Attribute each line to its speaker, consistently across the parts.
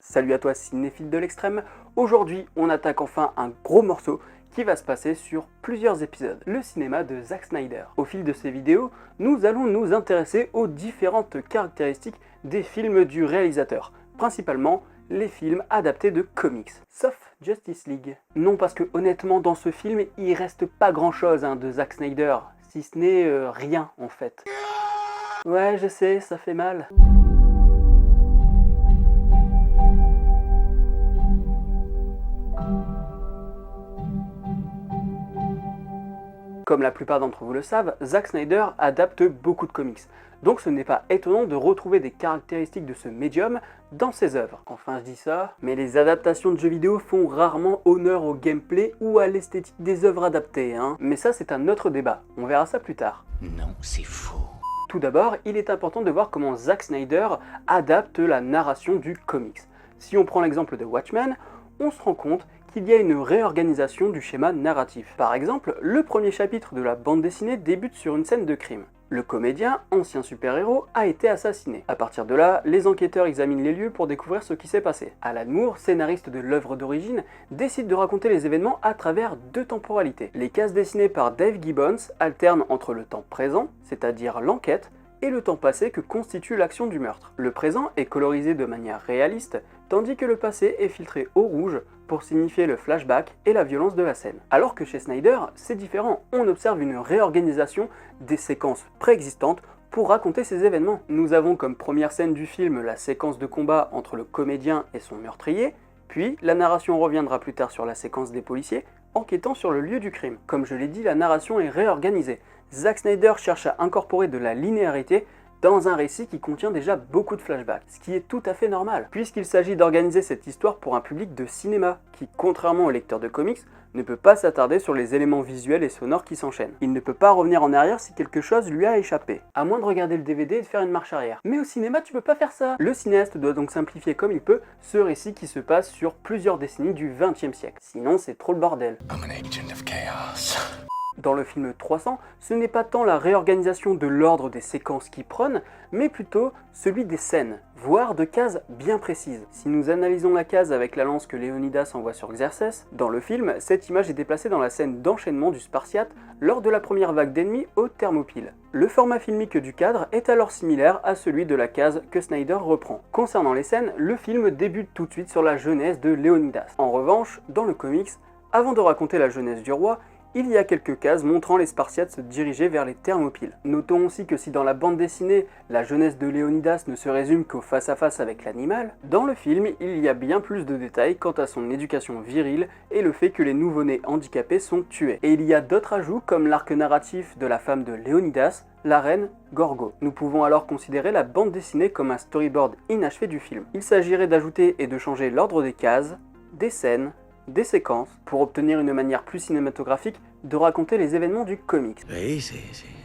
Speaker 1: Salut à toi cinéphile de l'extrême, aujourd'hui on attaque enfin un gros morceau qui va se passer sur plusieurs épisodes, le cinéma de Zack Snyder. Au fil de ces vidéos, nous allons nous intéresser aux différentes caractéristiques des films du réalisateur, principalement les films adaptés de comics, sauf Justice League. Non, parce que honnêtement dans ce film il reste pas grand chose de Zack Snyder, si ce n'est rien en fait. Ouais je sais, ça fait mal. Comme la plupart d'entre vous le savent, Zack Snyder adapte beaucoup de comics, donc ce n'est pas étonnant de retrouver des caractéristiques de ce médium dans ses œuvres. Enfin je dis ça, mais les adaptations de jeux vidéo font rarement honneur au gameplay ou à l'esthétique des œuvres adaptées, Mais ça c'est un autre débat, on verra ça plus tard.
Speaker 2: Non, c'est faux.
Speaker 1: Tout d'abord, il est important de voir comment Zack Snyder adapte la narration du comics. Si on prend l'exemple de Watchmen, on se rend compte qu'il y a une réorganisation du schéma narratif. Par exemple, le premier chapitre de la bande dessinée débute sur une scène de crime. Le comédien, ancien super-héros, a été assassiné. À partir de là, les enquêteurs examinent les lieux pour découvrir ce qui s'est passé. Alan Moore, scénariste de l'œuvre d'origine, décide de raconter les événements à travers deux temporalités. Les cases dessinées par Dave Gibbons alternent entre le temps présent, c'est-à-dire l'enquête, et le temps passé que constitue l'action du meurtre. Le présent est colorisé de manière réaliste, tandis que le passé est filtré au rouge pour signifier le flashback et la violence de la scène. Alors que chez Snyder, c'est différent, on observe une réorganisation des séquences préexistantes pour raconter ces événements. Nous avons comme première scène du film la séquence de combat entre le comédien et son meurtrier, puis la narration reviendra plus tard sur la séquence des policiers enquêtant sur le lieu du crime. Comme je l'ai dit, la narration est réorganisée. Zack Snyder cherche à incorporer de la linéarité dans un récit qui contient déjà beaucoup de flashbacks, ce qui est tout à fait normal, puisqu'il s'agit d'organiser cette histoire pour un public de cinéma, qui, contrairement aux lecteurs de comics, ne peut pas s'attarder sur les éléments visuels et sonores qui s'enchaînent. Il ne peut pas revenir en arrière si quelque chose lui a échappé, à moins de regarder le DVD et de faire une marche arrière. Mais au cinéma, tu peux pas faire ça. Le cinéaste doit donc simplifier comme il peut ce récit qui se passe sur plusieurs décennies du XXe siècle. Sinon, c'est trop le bordel.
Speaker 2: I'm an agent of chaos.
Speaker 1: Dans le film 300, ce n'est pas tant la réorganisation de l'ordre des séquences qui prône, mais plutôt celui des scènes, voire de cases bien précises. Si nous analysons la case avec la lance que Léonidas envoie sur Xerxès, dans le film, cette image est déplacée dans la scène d'enchaînement du Spartiate lors de la première vague d'ennemis aux Thermopyles. Le format filmique du cadre est alors similaire à celui de la case que Snyder reprend. Concernant les scènes, le film débute tout de suite sur la jeunesse de Léonidas. En revanche, dans le comics, avant de raconter la jeunesse du roi, il y a quelques cases montrant les Spartiates se diriger vers les Thermopyles. Notons aussi que si dans la bande dessinée, la jeunesse de Léonidas ne se résume qu'au face-à-face avec l'animal, dans le film, il y a bien plus de détails quant à son éducation virile et le fait que les nouveau-nés handicapés sont tués. Et il y a d'autres ajouts comme l'arc narratif de la femme de Léonidas, la reine Gorgo. Nous pouvons alors considérer la bande dessinée comme un storyboard inachevé du film. Il s'agirait d'ajouter et de changer l'ordre des cases, des scènes, des séquences, pour obtenir une manière plus cinématographique de raconter les événements du comics.
Speaker 2: Oui,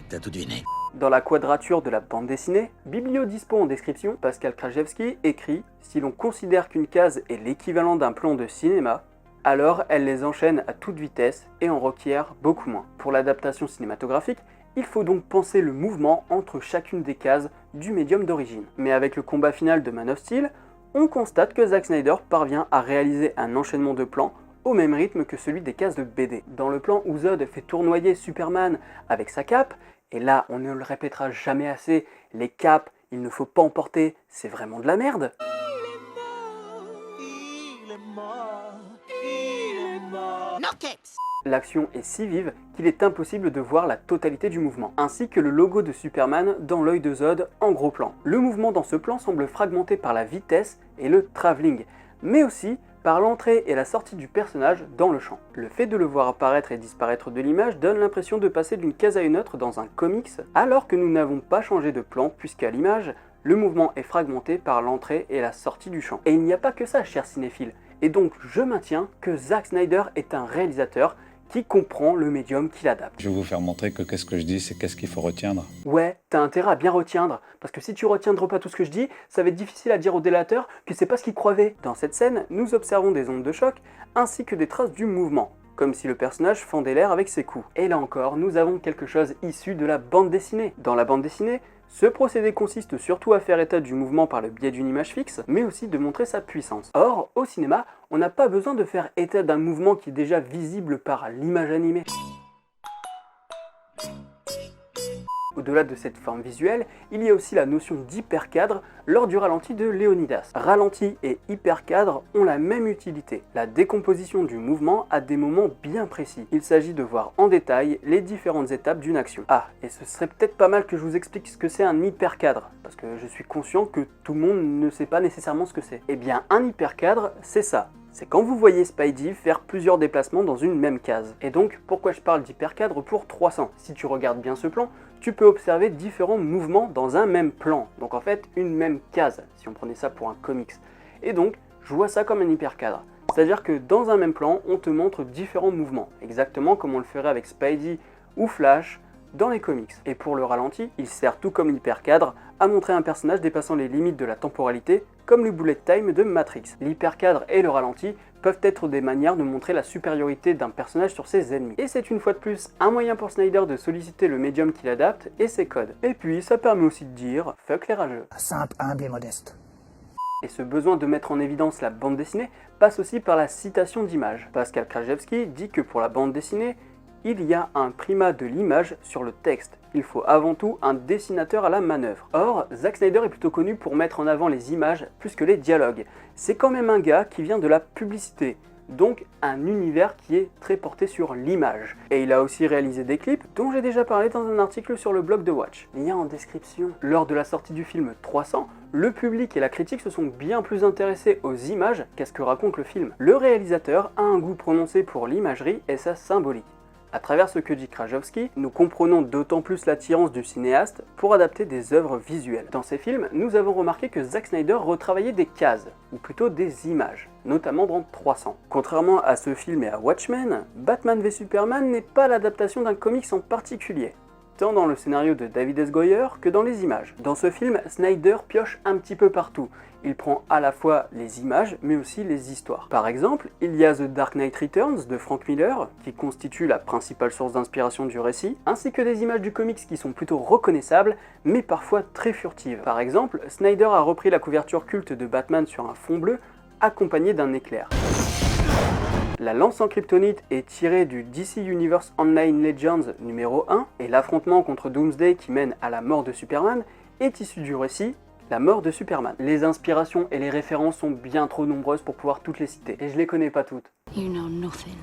Speaker 2: t'as tout deviné.
Speaker 1: Dans la quadrature de la bande dessinée, Bibliodispo en description, Pascal Krajewski écrit « Si l'on considère qu'une case est l'équivalent d'un plan de cinéma, alors elle les enchaîne à toute vitesse et en requiert beaucoup moins. » Pour l'adaptation cinématographique, il faut donc penser le mouvement entre chacune des cases du médium d'origine. Mais avec le combat final de Man of Steel, on constate que Zack Snyder parvient à réaliser un enchaînement de plans au même rythme que celui des cases de BD. Dans le plan où Zod fait tournoyer Superman avec sa cape, et là on ne le répétera jamais assez, les capes, il ne faut pas en porter, c'est vraiment de la merde. L'action est si vive qu'il est impossible de voir la totalité du mouvement, ainsi que le logo de Superman dans l'œil de Zod en gros plan. Le mouvement dans ce plan semble fragmenté par la vitesse et le travelling, mais aussi par l'entrée et la sortie du personnage dans le champ. Le fait de le voir apparaître et disparaître de l'image donne l'impression de passer d'une case à une autre dans un comics, alors que nous n'avons pas changé de plan puisqu'à l'image, le mouvement est fragmenté par l'entrée et la sortie du champ. Et il n'y a pas que ça, chers cinéphiles, et donc je maintiens que Zack Snyder est un réalisateur qui comprend le médium qu'il adapte.
Speaker 3: Je vais vous faire montrer que qu'est-ce que je dis, c'est qu'est-ce qu'il faut retiendre.
Speaker 1: Ouais, t'as intérêt à bien retiendre, parce que si tu retiendras pas tout ce que je dis, ça va être difficile à dire au délateur que c'est pas ce qu'il croyait. Dans cette scène, nous observons des ondes de choc, ainsi que des traces du mouvement, comme si le personnage fendait l'air avec ses coups. Et là encore, nous avons quelque chose issu de la bande dessinée. Dans la bande dessinée, Ce procédé consiste surtout à faire état du mouvement par le biais d'une image fixe, mais aussi de montrer sa puissance. Or, au cinéma, on n'a pas besoin de faire état d'un mouvement qui est déjà visible par l'image animée. Au-delà de cette forme visuelle, il y a aussi la notion d'hypercadre lors du ralenti de Léonidas. Ralenti et hypercadre ont la même utilité, la décomposition du mouvement à des moments bien précis. Il s'agit de voir en détail les différentes étapes d'une action. Ah, et ce serait peut-être pas mal que je vous explique ce que c'est un hypercadre, parce que je suis conscient que tout le monde ne sait pas nécessairement ce que c'est. Eh bien, un hypercadre, c'est ça. C'est quand vous voyez Spidey faire plusieurs déplacements dans une même case. Et donc, pourquoi je parle d'hypercadre pour 300 ? Si tu regardes bien ce plan, tu peux observer différents mouvements dans un même plan. Donc en fait, une même case, si on prenait ça pour un comics. Et donc, je vois ça comme un hypercadre. C'est-à-dire que dans un même plan, on te montre différents mouvements, exactement comme on le ferait avec Spidey ou Flash dans les comics. Et pour le ralenti, il sert tout comme l'hypercadre à montrer un personnage dépassant les limites de la temporalité, comme le bullet time de Matrix. L'hypercadre et le ralenti peuvent être des manières de montrer la supériorité d'un personnage sur ses ennemis. Et c'est une fois de plus un moyen pour Snyder de solliciter le médium qu'il adapte et ses codes. Et puis ça permet aussi de dire « fuck les rageux ».
Speaker 4: Simple, humble et modeste.
Speaker 1: Et ce besoin de mettre en évidence la bande dessinée passe aussi par la citation d'images. Pascal Krajewski dit que pour la bande dessinée, il y a un primat de l'image sur le texte. Il faut avant tout un dessinateur à la manœuvre. Or, Zack Snyder est plutôt connu pour mettre en avant les images plus que les dialogues. C'est quand même un gars qui vient de la publicité, donc un univers qui est très porté sur l'image. Et il a aussi réalisé des clips dont j'ai déjà parlé dans un article sur le blog de Watch. Lien en description. Lors de la sortie du film 300, le public et la critique se sont bien plus intéressés aux images qu'à ce que raconte le film. Le réalisateur a un goût prononcé pour l'imagerie et sa symbolique. À travers ce que dit Krajewski, nous comprenons d'autant plus l'attirance du cinéaste pour adapter des œuvres visuelles. Dans ces films, nous avons remarqué que Zack Snyder retravaillait des cases, ou plutôt des images, notamment dans 300. Contrairement à ce film et à Watchmen, Batman v Superman n'est pas l'adaptation d'un comics en particulier, tant dans le scénario de David S. Goyer que dans les images. Dans ce film, Snyder pioche un petit peu partout. Il prend à la fois les images, mais aussi les histoires. Par exemple, il y a The Dark Knight Returns de Frank Miller, qui constitue la principale source d'inspiration du récit, ainsi que des images du comics qui sont plutôt reconnaissables, mais parfois très furtives. Par exemple, Snyder a repris la couverture culte de Batman sur un fond bleu, accompagné d'un éclair. La lance en kryptonite est tirée du DC Universe Online Legends numéro 1, et l'affrontement contre Doomsday qui mène à la mort de Superman est issu du récit La mort de Superman. Les inspirations et les références sont bien trop nombreuses pour pouvoir toutes les citer, et je les connais pas toutes.
Speaker 5: You know nothing.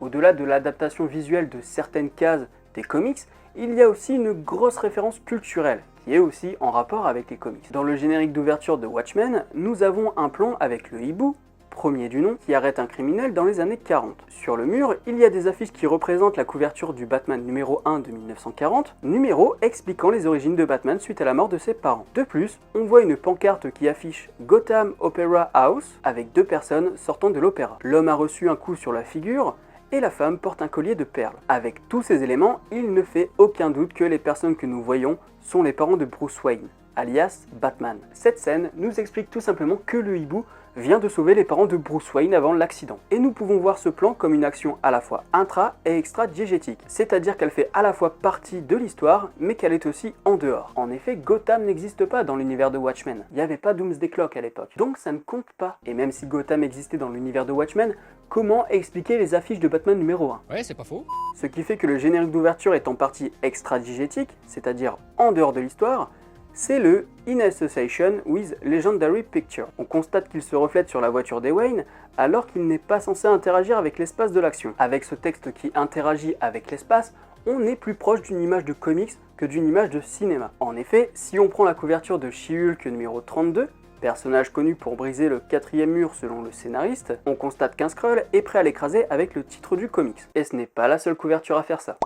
Speaker 1: Au-delà de l'adaptation visuelle de certaines cases des comics, il y a aussi une grosse référence culturelle, qui est aussi en rapport avec les comics. Dans le générique d'ouverture de Watchmen, nous avons un plan avec le hibou, premier du nom, qui arrête un criminel dans les années 40. Sur le mur, il y a des affiches qui représentent la couverture du Batman numéro 1 de 1940, numéro expliquant les origines de Batman suite à la mort de ses parents. De plus, on voit une pancarte qui affiche Gotham Opera House avec deux personnes sortant de l'opéra. L'homme a reçu un coup sur la figure, et la femme porte un collier de perles. Avec tous ces éléments, il ne fait aucun doute que les personnes que nous voyons sont les parents de Bruce Wayne, alias Batman. Cette scène nous explique tout simplement que le hibou vient de sauver les parents de Bruce Wayne avant l'accident. Et nous pouvons voir ce plan comme une action à la fois intra et extra-diégétique, c'est-à-dire qu'elle fait à la fois partie de l'histoire, mais qu'elle est aussi en dehors. En effet, Gotham n'existe pas dans l'univers de Watchmen. Il n'y avait pas Doomsday Clock à l'époque, donc ça ne compte pas. Et même si Gotham existait dans l'univers de Watchmen, comment expliquer les affiches de Batman numéro 1 ?
Speaker 6: Ouais, c'est pas faux.
Speaker 1: Ce qui fait que le générique d'ouverture est en partie extra-diégétique, c'est-à-dire en dehors de l'histoire, c'est le In Association with Legendary Pictures. On constate qu'il se reflète sur la voiture des Wayne alors qu'il n'est pas censé interagir avec l'espace de l'action. Avec ce texte qui interagit avec l'espace, on est plus proche d'une image de comics que d'une image de cinéma. En effet, si on prend la couverture de She-Hulk numéro 32, personnage connu pour briser le 4e mur selon le scénariste, on constate qu'un Skrull est prêt à l'écraser avec le titre du comics. Et ce n'est pas la seule couverture à faire ça.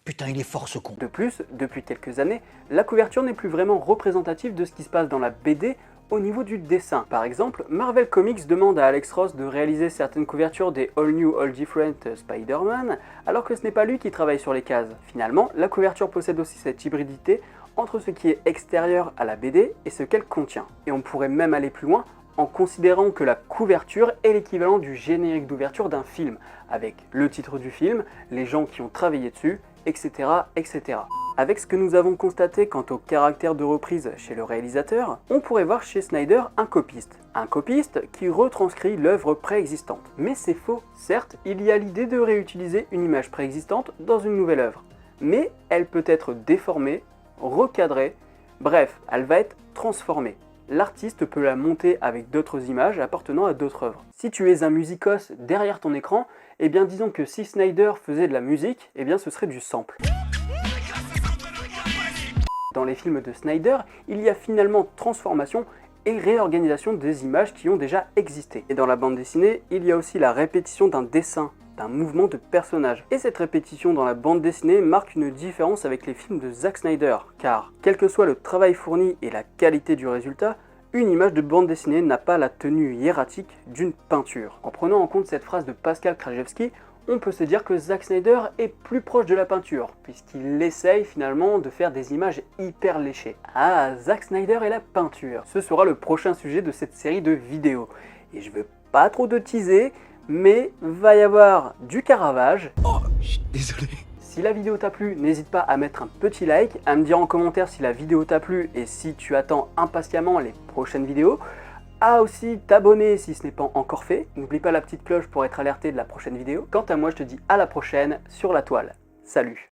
Speaker 4: Putain, il est fort ce con.
Speaker 1: De plus, depuis quelques années, la couverture n'est plus vraiment représentative de ce qui se passe dans la BD au niveau du dessin. Par exemple, Marvel Comics demande à Alex Ross de réaliser certaines couvertures des All New All Different Spider-Man, alors que ce n'est pas lui qui travaille sur les cases. Finalement, la couverture possède aussi cette hybridité entre ce qui est extérieur à la BD et ce qu'elle contient. Et on pourrait même aller plus loin en considérant que la couverture est l'équivalent du générique d'ouverture d'un film, avec le titre du film, les gens qui ont travaillé dessus, etc., etc. Avec ce que nous avons constaté quant au caractère de reprise chez le réalisateur, on pourrait voir chez Snyder un copiste. Un copiste qui retranscrit l'œuvre préexistante. Mais c'est faux. Certes, il y a l'idée de réutiliser une image préexistante dans une nouvelle œuvre. Mais elle peut être déformée, recadrée, bref, elle va être transformée. L'artiste peut la monter avec d'autres images appartenant à d'autres œuvres. Si tu es un musicos derrière ton écran, eh bien disons que si Snyder faisait de la musique, eh bien ce serait du sample. Dans les films de Snyder, il y a finalement transformation et réorganisation des images qui ont déjà existé. Et dans la bande dessinée, il y a aussi la répétition d'un dessin, d'un mouvement de personnage. Et cette répétition dans la bande dessinée marque une différence avec les films de Zack Snyder, car quel que soit le travail fourni et la qualité du résultat, une image de bande dessinée n'a pas la tenue hiératique d'une peinture. En prenant en compte cette phrase de Pascal Krajewski, on peut se dire que Zack Snyder est plus proche de la peinture, puisqu'il essaye finalement de faire des images hyper léchées. Ah, Zack Snyder et la peinture. Ce sera le prochain sujet de cette série de vidéos. Et je veux pas trop te teaser, mais va y avoir du Caravage.
Speaker 2: Oh, je suis désolé.
Speaker 1: Si la vidéo t'a plu, n'hésite pas à mettre un petit like, à me dire en commentaire si la vidéo t'a plu et si tu attends impatiemment les prochaines vidéos. À aussi t'abonner si ce n'est pas encore fait. N'oublie pas la petite cloche pour être alerté de la prochaine vidéo. Quant à moi, je te dis à la prochaine sur la toile. Salut!